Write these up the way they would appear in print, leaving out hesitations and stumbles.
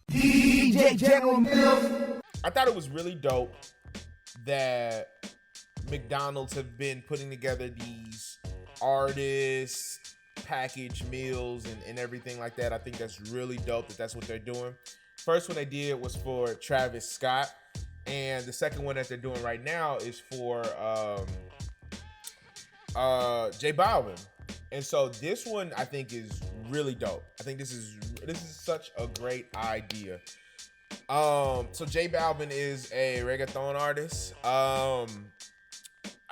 DJ General Mills. I thought it was really dope that McDonald's have been putting together these artist package meals and everything like that. I think that's really dope that that's what they're doing. First one they did was for Travis Scott, and the second one that they're doing right now is for J Balvin. And so this one I think is really dope. I think this is such a great idea. So J Balvin is a reggaeton artist. I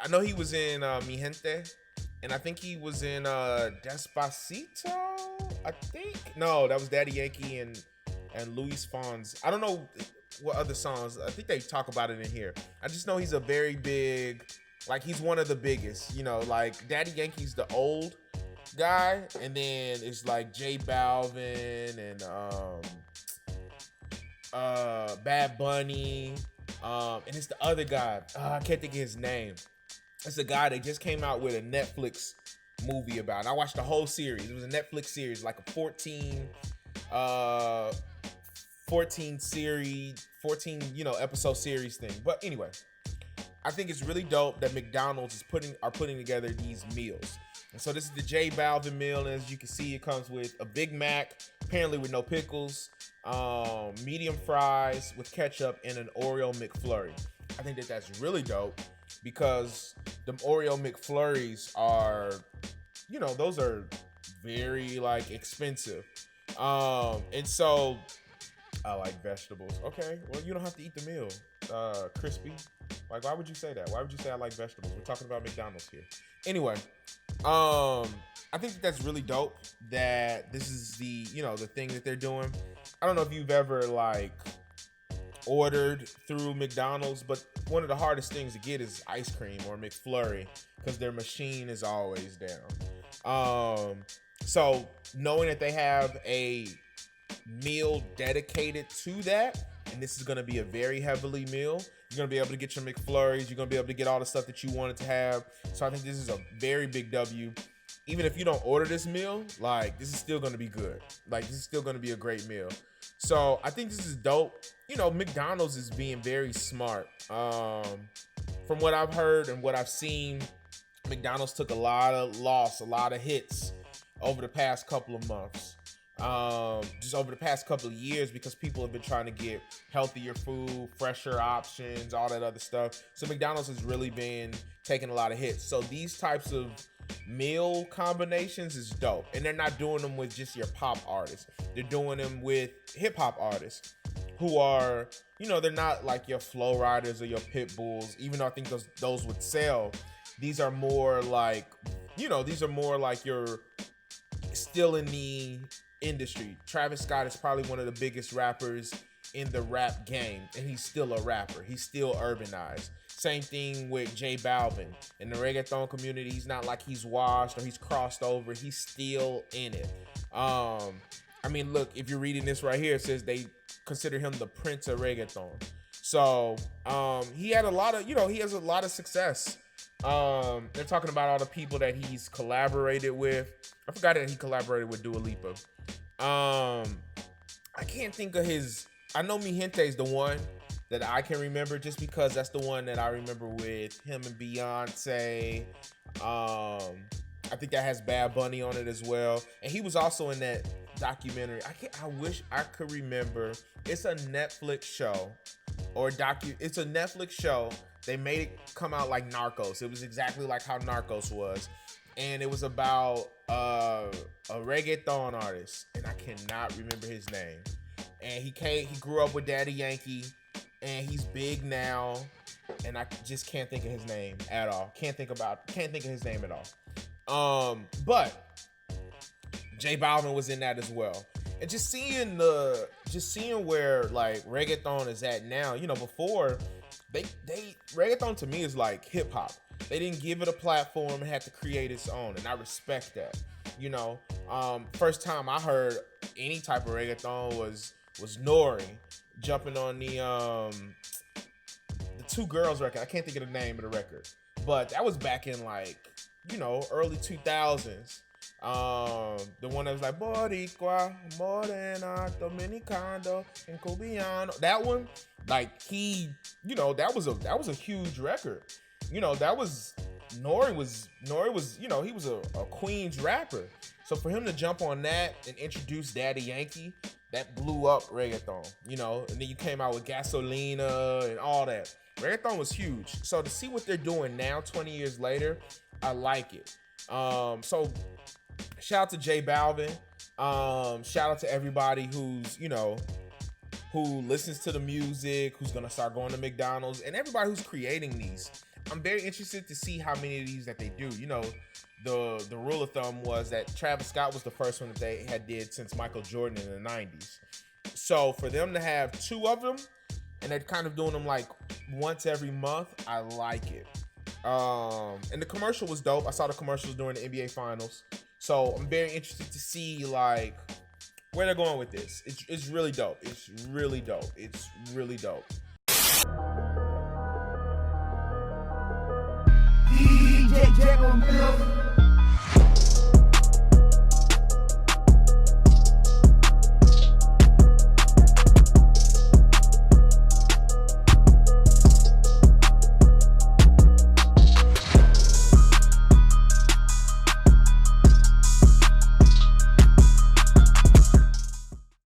know he was in Mi Gente, and I think he was in Despacito. I think no, that was Daddy Yankee and Luis Fonsi. I don't know what other songs. I think they talk about it in here. I just know he's a very big, like he's one of the biggest. You know, like Daddy Yankee's the old guy, and then it's like J Balvin and Bad Bunny, and it's the other guy. I can't think of his name. It's a guy that just came out with a Netflix movie about. And I watched the whole series. It was a Netflix series, like a 14 episode series thing. But anyway, I think it's really dope that McDonald's is putting together these meals. And so this is the J Balvin meal, and as you can see, it comes with a Big Mac, apparently with no pickles, medium fries with ketchup, and an Oreo McFlurry. I think that that's really dope because the Oreo McFlurries are, those are very like expensive. And so I like vegetables. Okay, well, you don't have to eat the meal. Crispy. Like, why would you say that? Why would you say I like vegetables? We're talking about McDonald's here. Anyway, I think that's really dope that this is the thing that they're doing. I don't know if you've ever like ordered through McDonald's, but one of the hardest things to get is ice cream or McFlurry because their machine is always down. So knowing that they have a meal dedicated to that, and this is going to be a very heavily meal, you're going to be able to get your McFlurries, you're going to be able to get all the stuff that you wanted to have. So I think this is a very big W. Even if you don't order this meal, like, this is still going to be good. Like, this is still going to be a great meal. So I think this is dope. McDonald's is being very smart. From what I've heard and what I've seen, McDonald's took a lot of hits over the past couple of months. Just over the past couple of years, because people have been trying to get healthier food, fresher options, all that other stuff. So McDonald's has really been taking a lot of hits. So these types of meal combinations is dope. And they're not doing them with just your pop artists. They're doing them with hip hop artists who are, they're not like your Flow Riders or your Pit Bulls, even though I think those would sell. These are more like, you're still in the industry. Travis Scott is probably one of the biggest rappers in the rap game, and he's still a rapper. He's still urbanized. Same thing with J Balvin. In the reggaeton community, he's not like he's washed or he's crossed over. He's still in it. Look, if you're reading this right here, it says they consider him the prince of reggaeton. So he had a lot of, he has a lot of success. They're talking about all the people that he's collaborated with. I forgot that he collaborated with Dua Lipa. I can't think of I know Mi Gente is the one that I can remember just because that's the one that I remember with him and Beyonce. I think that has Bad Bunny on it as well. And he was also in that documentary. I wish I could remember. It's a Netflix show it's a Netflix show. They made it come out like Narcos. It was exactly like how Narcos was. And it was about a reggaeton artist, and I cannot remember his name. And he grew up with Daddy Yankee, and he's big now, and I just can't think of his name at all. Can't think of his name at all. But J Balvin was in that as well. And just seeing where like reggaeton is at now, before reggaeton to me is like hip hop. They didn't give it a platform and had to create its own, and I respect that. First time I heard any type of reggaeton was Nori jumping on the Two Girls record. I can't think of the name of the record, but that was back in like early 2000s. The one that was like Boricua, Morena, Dominicano, and Cubiano. That one, like he, that was a huge record. That was Nori was, he was a Queens rapper. So for him to jump on that and introduce Daddy Yankee, that blew up reggaeton, and then you came out with Gasolina and all that. Reggaeton was huge. So to see what they're doing now, 20 years later, I like it. So shout out to J Balvin. Shout out to everybody who's, who listens to the music, who's gonna start going to McDonald's, and everybody who's creating these. I'm very interested to see how many of these that they do. The rule of thumb was that Travis Scott was the first one that they had did since Michael Jordan in the 90s. So for them to have 2 of them, and they're kind of doing them like once every month, I like it. And the commercial was dope. I saw the commercials during the NBA Finals. So I'm very interested to see like where they're going with this. It's really dope. It's really dope. It's really dope. DJ General Mills.